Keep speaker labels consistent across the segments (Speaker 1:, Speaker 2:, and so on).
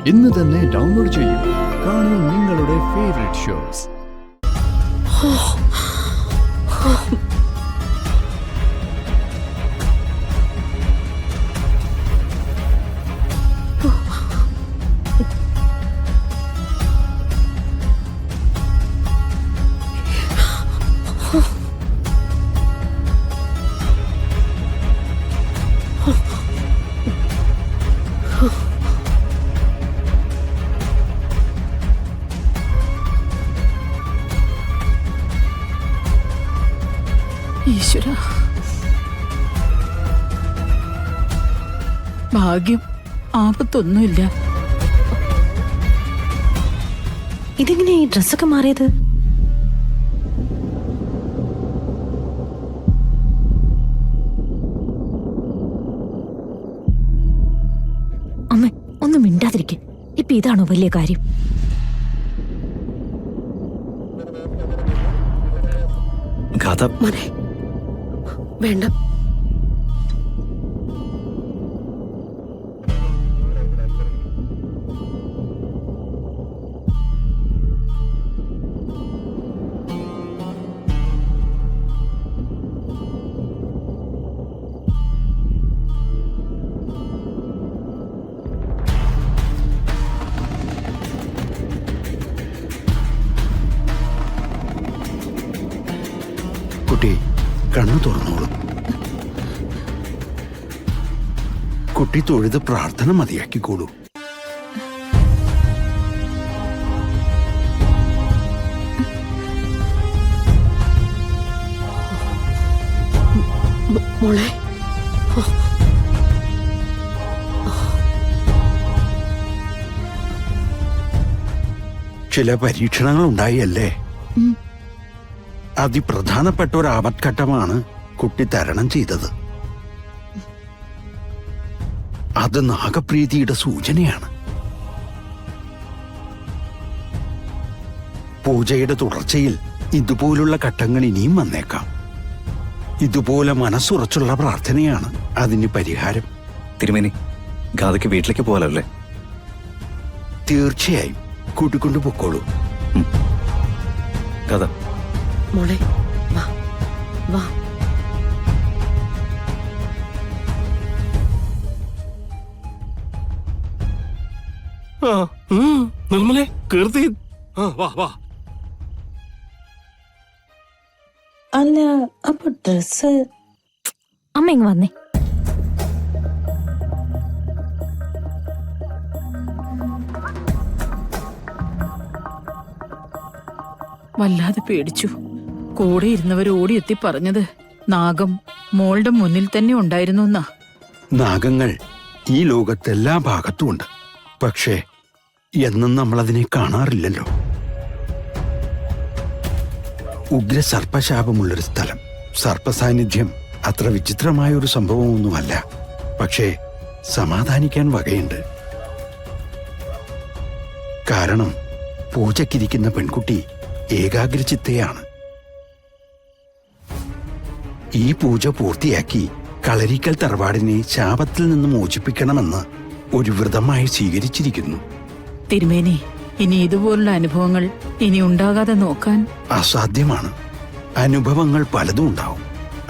Speaker 1: ഇന്ന് തന്നെ ഡൗൺലോഡ് ചെയ്യൂ. കാണൂ നിങ്ങളുടെ ഫേവറേറ്റ് ഷോസ്.
Speaker 2: ഈശ്വര, ഭാഗ്യം, ആപത്തൊന്നുമില്ല.
Speaker 3: ഇതെങ്ങനെ ഈ ഡ്രസ്സൊക്കെ മാറിയത്? അമ്മ ഒന്നും മിണ്ടാതിരിക്കെ. ഇപ്പൊ ഇതാണോ വലിയ കാര്യം?
Speaker 4: മനെ വേണ്ട.
Speaker 5: കുട്ടി കണ്ണു തുറന്നോളൂ. കുട്ടി തൊഴുത് പ്രാർത്ഥന മതിയാക്കിക്കോളൂ.
Speaker 4: മോളെ,
Speaker 5: ചില പരീക്ഷണങ്ങൾ ഉണ്ടായല്ലേ? അതിപ്രധാനപ്പെട്ട ഒരു ആപത്ഘട്ടമാണ് കുട്ടി തരണം ചെയ്തത്. അത് നാഗപ്രീതിയുടെ സൂചനയാണ്. പൂജയുടെ തുടർച്ചയിൽ ഇതുപോലുള്ള ഘട്ടങ്ങൾ ഇനിയും വന്നേക്കാം. ഇതുപോലെ മനസ്സുറച്ചുള്ള പ്രാർത്ഥനയാണ് അതിന് പരിഹാരം.
Speaker 6: തിരുമേനി, ഗാഥയ്ക്ക് വീട്ടിലേക്ക് പോകാലല്ലേ?
Speaker 5: തീർച്ചയായും കൂട്ടിക്കൊണ്ടു പൊക്കോളൂ.
Speaker 6: ഗാഥ
Speaker 4: മോളെ, വാ വാ.
Speaker 7: നിർമ്മലേ, കീർത്തി, വാ വാ.
Speaker 3: അല്ല, അപ്പൊ ഡ്രസ് അമ്മ ഇങ്ങ് വന്നേ.
Speaker 2: വല്ലാതെ പേടിച്ചു. കൂടെ ഇരുന്നവർ ഓടിയെത്തി പറഞ്ഞത് നാഗം മോളുടെ മുന്നിൽ തന്നെ ഉണ്ടായിരുന്നു എന്നാ.
Speaker 5: നാഗങ്ങൾ ഈ ലോകത്തെല്ലാ ഭാഗത്തുമുണ്ട്. പക്ഷേ എന്നും നമ്മളതിനെ കാണാറില്ലല്ലോ. ഉഗ്ര സർപ്പശാപമുള്ളൊരു സ്ഥലം. സർപ്പസാന്നിധ്യം അത്ര വിചിത്രമായ ഒരു സംഭവമൊന്നുമല്ല. പക്ഷേ സമാധാനിക്കാൻ വകയുണ്ട്. കാരണം പൂജയ്ക്കിരിക്കുന്ന പെൺകുട്ടി ഏകാഗ്രചിത്തയാണ്. ഈ പൂജ പൂർത്തിയാക്കി കളരിക്കൽ തറവാടിനെ ശാപത്തിൽ നിന്ന് മോചിപ്പിക്കണമെന്ന് ഒരു വ്രതമായി സ്വീകരിച്ചിരിക്കുന്നു.
Speaker 2: തിരുമേനി, ഇനി ഇതുപോലുള്ള അനുഭവങ്ങൾ ഇനി ഉണ്ടാകാതെ നോക്കാൻ
Speaker 5: അസാധ്യമാണ്. അനുഭവങ്ങൾ പലതും ഉണ്ടാവും.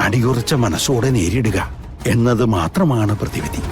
Speaker 5: അടിയുറച്ച മനസ്സോടെ നേരിടുക എന്നത് മാത്രമാണ് പ്രതിവിധി.